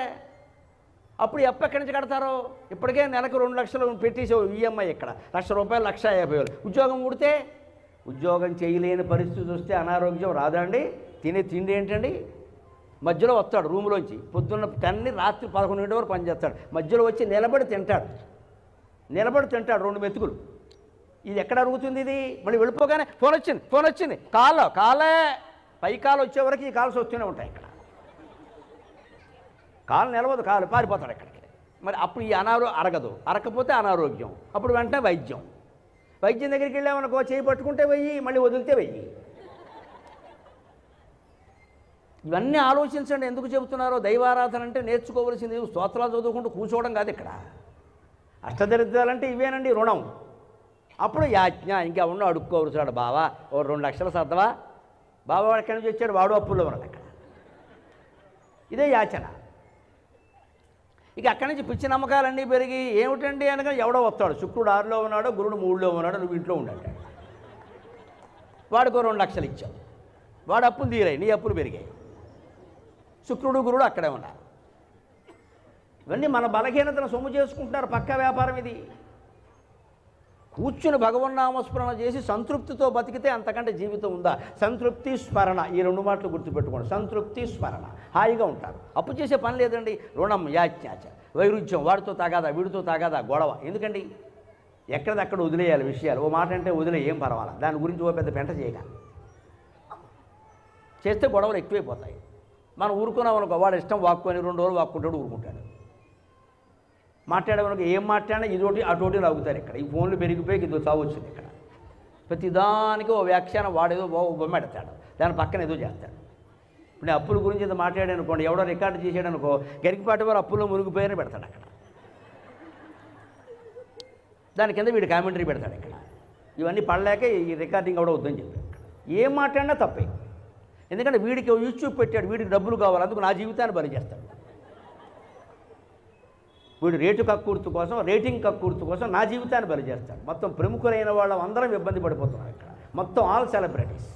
అప్పుడు అప్పు ఎక్కడి నుంచి కడతారో? ఇప్పటికే నెలకు 2 లక్షలు పెట్టేసావు ఈఎంఐ. ఇక్కడ ₹1,00,000 1,50,000. ఉద్యోగం ఊడితే, ఉద్యోగం చేయలేని పరిస్థితి వస్తే అనారోగ్యం రాదా అండి? తినే తిండి ఏంటండి? మధ్యలో వస్తాడు రూములోంచి, పొద్దున్న 10 రాత్రి 11 వరకు పనిచేస్తాడు. మధ్యలో వచ్చి నిలబడి తింటాడు 2 మెతుకులు. ఇది ఎక్కడ అరుగుతుంది? ఇది మళ్ళీ వెళ్ళిపోగానే ఫోన్ వచ్చింది కాలే పై కాలు వచ్చే వరకు ఈ కాల్స్ వస్తూనే ఉంటాయి. ఇక్కడ కాలు నిలవదు, కాలు పారిపోతాడు ఇక్కడికి. మరి అప్పుడు ఈ అరగకపోతే అనారోగ్యం. అప్పుడు వెంటనే వైద్యం దగ్గరికి వెళ్ళామనుకో, చేయి పట్టుకుంటే వెయ్యి, మళ్ళీ వదిలితే వెయ్యి. ఇవన్నీ ఆలోచించండి. ఎందుకు చెబుతున్నారో? దైవారాధన అంటే నేర్చుకోవలసింది స్తోత్రాలు చదువుకుంటూ కూర్చోవడం కాదు. ఇక్కడ అష్టదరిద్రాలంటే ఇవేనండి, రుణం. అప్పుడు యాజ్ఞ, ఇంకా ఉన్న అడుక్కోవచ్చాడు, బావా ఓ 2 లక్షలు సర్దవా, బాబా వాడు ఎక్కడి నుంచి వచ్చాడు, వాడు అప్పుల్లో ఉన్నాడు అక్కడ. ఇదే యాచన. ఇక అక్కడి నుంచి పిచ్చి నమ్మకాలన్నీ పెరిగి ఏమిటండి అనగా ఎవడో వస్తాడు, శుక్రుడు 6లో ఉన్నాడు, గురుడు 3లో ఉన్నాడు, నువ్వు ఇంట్లో ఉండండి, వాడికో 2 లక్షలు ఇచ్చావు, వాడు అప్పులు తీరాయి, నీ అప్పులు పెరిగాయి, శుక్రుడు గురుడు అక్కడే ఉన్నారు. ఇవన్నీ మన బలహీనతను సొమ్ము చేసుకుంటున్నారు, పక్క వ్యాపారం ఇది. కూర్చుని భగవన్నామస్మరణ చేసి సంతృప్తితో బతికితే అంతకంటే జీవితం ఉందా? సంతృప్తి, స్మరణ, ఈ 2 మాటలు గుర్తుపెట్టుకోండి. సంతృప్తి, స్మరణ, హాయిగా ఉంటారు. అప్పు చేసే పని లేదండి. రుణం, యాజ్ఞాచ, వైరుధ్యం, వాడితో తాగాదా, వీడితో తాగాదా, గొడవ ఎందుకండి? ఎక్కడదక్కడ వదిలేయాలి విషయాలు. ఓ మాట అంటే వదిలే, ఏం పర్వాలా, దాని గురించి ఓ పెద్ద పెంట చేయగా చేస్తే గొడవలు ఎక్కువైపోతాయి. మనం ఊరుకున్నాం అనుకో, వాడు ఇష్టం వాక్కుని 2 రోజులు వాక్కుంటాడు, ఊరుకుంటాడు. మాట్లాడేవరకు ఏం మాట్లాడినా ఇదోటి అటోటి లాగుతారు. ఇక్కడ ఈ ఫోన్లు పెరిగిపోయి ఇదో చావచ్చింది. ఇక్కడ ప్రతిదానికి ఓ వ్యాఖ్యానం, వాడేదో బొమ్మ పెడతాడు, దాని పక్కన ఏదో చేస్తాడు. ఇప్పుడు నేను అప్పుల గురించి ఏదో మాట్లాడాను అనుకోండి, ఎవడో రికార్డు చేసాడు అనుకో, గరికిపాటి వారు అప్పుల్లో మునిగిపోయారని పెడతాడు అక్కడ, దాని కింద వీడు కామెంటరీ పెడతాడు. ఇక్కడ ఇవన్నీ పడలేక ఈ రికార్డింగ్ కూడా వద్దని చెప్పి ఏం మాట్లాడినా తప్పే. ఎందుకంటే వీడికి యూట్యూబ్ పెట్టాడు, వీడికి డబ్బులు కావాలి, అందుకు నా జీవితాన్ని బలి చేస్తాడు. వీడు రేటు కక్కుర్తు కోసం, రేటింగ్ కక్కుర్తు కోసం నా జీవితాన్ని బలి చేస్తాడు. మొత్తం ప్రముఖులైన వాళ్ళు అందరం ఇబ్బంది పడిపోతున్నారు ఇక్కడ, మొత్తం ఆల్ సెలబ్రిటీస్.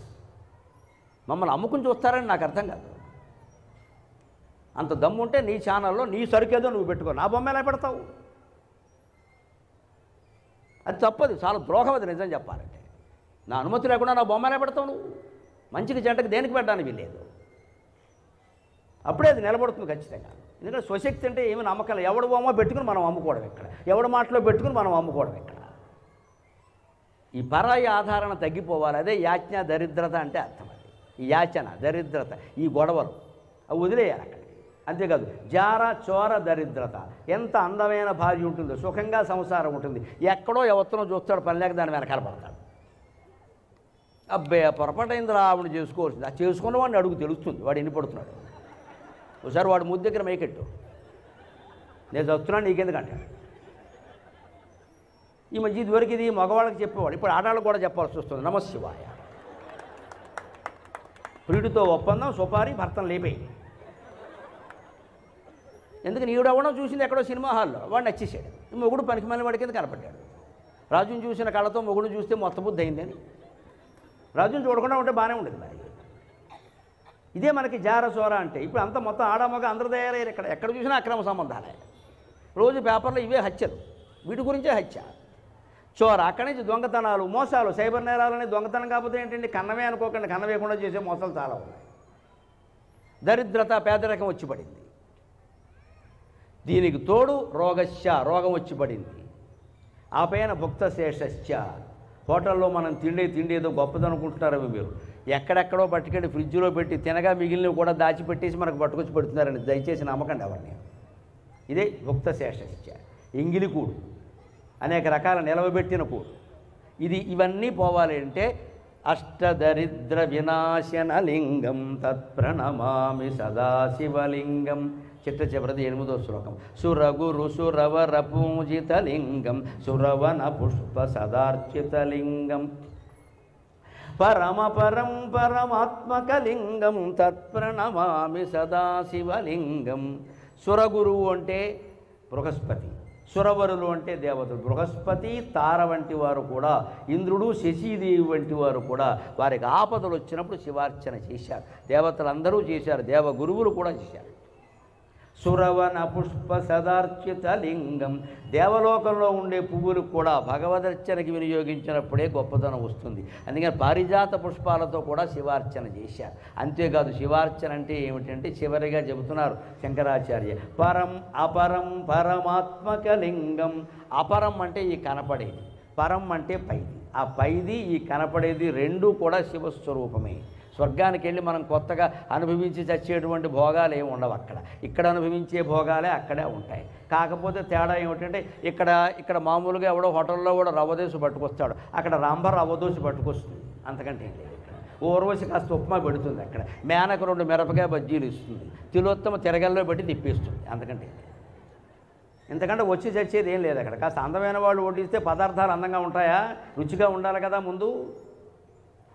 మమ్మల్ని అమ్ముకుని చూస్తారని నాకు అర్థం కాదు. అంత దమ్ముంటే నీ ఛానల్లో నీ సరుకేదో నువ్వు పెట్టుకో, నా బొమ్మ ఎలా పెడతావు? అది తప్పదు, చాలా ద్రోహం అది నిజం చెప్పాలంటే. నా అనుమతి లేకుండా నా బొమ్మ ఎలా పెడతావు నువ్వు? మంచికి జంటకి దేనికి పెట్టడానికి వీల్లేదు. అప్పుడే అది నిలబడుతుంది ఖచ్చితంగా. ఎందుకంటే స్వశక్తి అంటే ఏమి నమ్మకం, ఎవడు బొమ్మ పెట్టుకుని మనం అమ్ముకోవడం ఇక్కడ, ఎవడి మాటలో పెట్టుకుని మనం అమ్ముకోవడం ఇక్కడ. ఈ పరాయి ఆధారణ తగ్గిపోవాలి. అదే యాజ్ఞ, దరిద్రత అంటే అర్థం. అది ఈ యాచన, దరిద్రత, ఈ గొడవలు అవి వదిలేయాలి అక్కడికి. అంతేకాదు జార, చోర, దరిద్రత. ఎంత అందమైన భార్య ఉంటుందో, సుఖంగా సంసారం ఉంటుంది, ఎక్కడో ఎవరినో చూస్తాడు, పని లేక దాని వెనకాల పడతాడు. అబ్బాయి పొరపాటైంది రావుడు చేసుకోవాల్సింది, ఆ చేసుకున్న వాడిని అడుగు తెలుస్తుంది వాడు ఎన్ని పడుతున్నాడు. ఒకసారి వాడు ముద్దు దగ్గర మైకెట్టు, నేను చదువుతున్నాను నీకెందుకంటే. ఈ మధ్య ఇదివరకు ఇది మగవాళ్ళకి చెప్పేవాడు, ఇప్పుడు ఆడవాళ్ళకు కూడా చెప్పాల్సి వస్తుంది. నమశివాయ. ప్రియుడితో ఒప్పందం, సుపారి, భర్తను లేపేయి. ఎందుకని ఈవిడవ్వడం చూసింది ఎక్కడో సినిమా హాల్లో, వాడు నచ్చేసాడు. మొగుడు పనికి మళ్ళీ వాడి కింద కనపడ్డాడు. రాజుని చూసిన కళ్ళతో మొగుడు చూస్తే మొత్తం బుద్ధి అయిందని, రాజుని చూడకుండా ఉంటే బాగానే ఉండేది. మరి ఇదే మనకి జార, చోర అంటే. ఇప్పుడు అంతా మొత్తం ఆడమగ అందరూ తయారయ్యారు. ఇక్కడ ఎక్కడ చూసినా అక్రమ సంబంధాలే. రోజు పేపర్లో ఇవే హత్యలు, వీటి గురించే హత్య. చోర, అక్కడి నుంచి దొంగతనాలు, మోసాలు, సైబర్ నేరాలని. దొంగతనం కాకపోతే ఏంటండి, కన్నమే అనుకోకండి, కన్న వేయకుండా చేసే మోసాలు చాలా ఉన్నాయి. దరిద్రత, పేదరికం వచ్చి పడింది. దీనికి తోడు రోగశ్చ, రోగం వచ్చి పడింది. ఆ పైన భుక్త శేషశ్చ. హోటల్లో మనం తిండి ఏదో గొప్పదనుకుంటున్నారు అవి మీరు. ఎక్కడెక్కడో పట్టుకెళ్ళి ఫ్రిడ్జ్లో పెట్టి తినగా మిగిలినవి కూడా దాచిపెట్టేసి మనకు పట్టుకొచ్చి పెడుతున్నారని దయచేసి నమ్మకండి ఎవరిని. ఇదే భుక్త శేషశ్చ. ఎంగిలి కూడు, అనేక రకాల నిలవబెట్టిన కూడు. ఇవన్నీ పోవాలి అంటే అష్టదరిద్ర వినాశన లింగం తత్ప్రణమామి సదాశివలింగం. చిట్ట చివరిది 8వ శ్లోకం. సురగురు సురవర పూజితలింగం సురవన పుష్ప సదార్చితలింగం పరమపరం పరమాత్మకలింగం తత్ప్రణమామి సదాశివలింగం. సురగురువు అంటే బృహస్పతి, సురవరులు అంటే దేవతలు. బృహస్పతి, తార వంటి వారు కూడా, ఇంద్రుడు, శశీదేవి వంటి వారు కూడా వారికి ఆపదలు వచ్చినప్పుడు శివార్చన చేశారు. దేవతలందరూ చేశారు, దేవగురువులు కూడా చేశారు. సురవన పుష్ప సదార్చిత లింగం. దేవలోకంలో ఉండే పువ్వులు కూడా భగవదర్చనకి వినియోగించినప్పుడే గొప్పతనం వస్తుంది. అందుకని పారిజాత పుష్పాలతో కూడా శివార్చన చేశారు. అంతేకాదు, శివార్చన అంటే ఏమిటంటే చివరిగా చెబుతున్నారు శంకరాచార్య, పరం అపరం పరమాత్మక లింగం. అపరం అంటే ఈ కనపడేది, పరం అంటే పైది. ఆ పైది ఈ కనపడేది రెండూ కూడా శివస్వరూపమే. స్వర్గానికి వెళ్ళి మనం కొత్తగా అనుభవించి చచ్చేటువంటి భోగాలు ఏమి ఉండవు అక్కడ. ఇక్కడ అనుభవించే భోగాలే అక్కడే ఉంటాయి. కాకపోతే తేడా ఏమిటంటే ఇక్కడ మామూలుగా ఎవడో హోటల్లో కూడా రవ్వదోశ పట్టుకొస్తాడు, అక్కడ రంభ రవ్వదోశ పట్టుకొస్తుంది. అంతకంటే ఏం లేదు. ఊర్వశి కాస్త ఉప్మా పెడుతుంది, అక్కడ మేనకు 2 మిరపకాయ బజ్జీలు ఇస్తుంది, తిలోత్తమ తిరగల్లో పెట్టి తిప్పేస్తుంది. అంతకంటే ఇంతకంటే వచ్చి చచ్చేది ఏం లేదు అక్కడ. కాస్త అందమైన వాళ్ళు వడ్డిస్తే పదార్థాలు అందంగా ఉంటాయా? రుచిగా ఉండాలి కదా ముందు.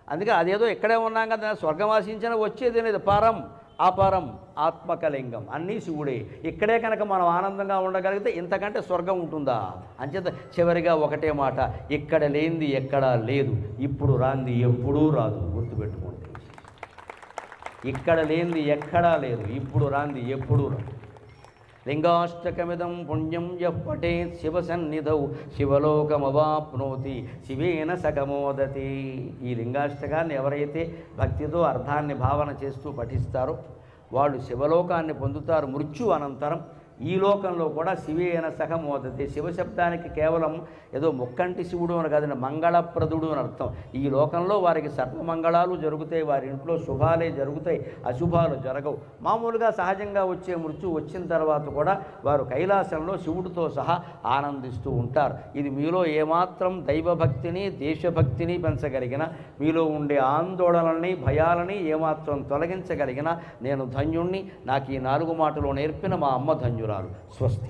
అందుకే అదేదో ఇక్కడే ఉన్నాం కదా, స్వర్గం ఆశించిన వచ్చేది లేదు. పరం అపరం ఆత్మకలింగం అన్నీ శివుడే. ఇక్కడే కనుక మనం ఆనందంగా ఉండగలిగితే ఇంతకంటే స్వర్గం ఉంటుందా? అంచేత చివరిగా ఒకటే మాట, ఇక్కడ లేనిది ఎక్కడా లేదు, ఇప్పుడు రాంది ఎప్పుడూ రాదు. గుర్తుపెట్టుకోండి, ఇక్కడ లేనిది ఎక్కడా లేదు, ఇప్పుడు రాంది ఎప్పుడూ రాదు. లింగాష్టకమిదం పుణ్యం యః పఠేత్ శివసన్నిధౌ శివలోకమవాప్నోతి శివేన సగమోదతి. ఈ లింగాష్టకాన్ని ఎవరైతే భక్తితో అర్థాన్ని భావన చేస్తూ పఠిస్తారో వాళ్ళు శివలోకాన్ని పొందుతారు మృత్యు అనంతరం. ఈ లోకంలో కూడా శివేన సహమోదతి. శివశబ్దానికి కేవలం ఏదో ముక్కంటి శివుడు అని కాదండి, మంగళప్రదుడు అని అర్థం. ఈ లోకంలో వారికి సర్వమంగళాలు జరుగుతాయి, వారి ఇంట్లో శుభాలే జరుగుతాయి, అశుభాలు జరగవు. మామూలుగా సహజంగా వచ్చే మృత్యు వచ్చిన తర్వాత కూడా వారు కైలాసంలో శివుడితో సహా ఆనందిస్తూ ఉంటారు. ఇది మీలో ఏమాత్రం దైవభక్తిని దేశభక్తిని పెంచగలిగిన, మీలో ఉండే ఆందోళనల్ని భయాలని ఏమాత్రం తొలగించగలిగిన నేను ధన్యుణ్ణి. నాకు ఈ 4 మాటలు నేర్పిన మా అమ్మ ధన్యురాలు. స్వస్తి.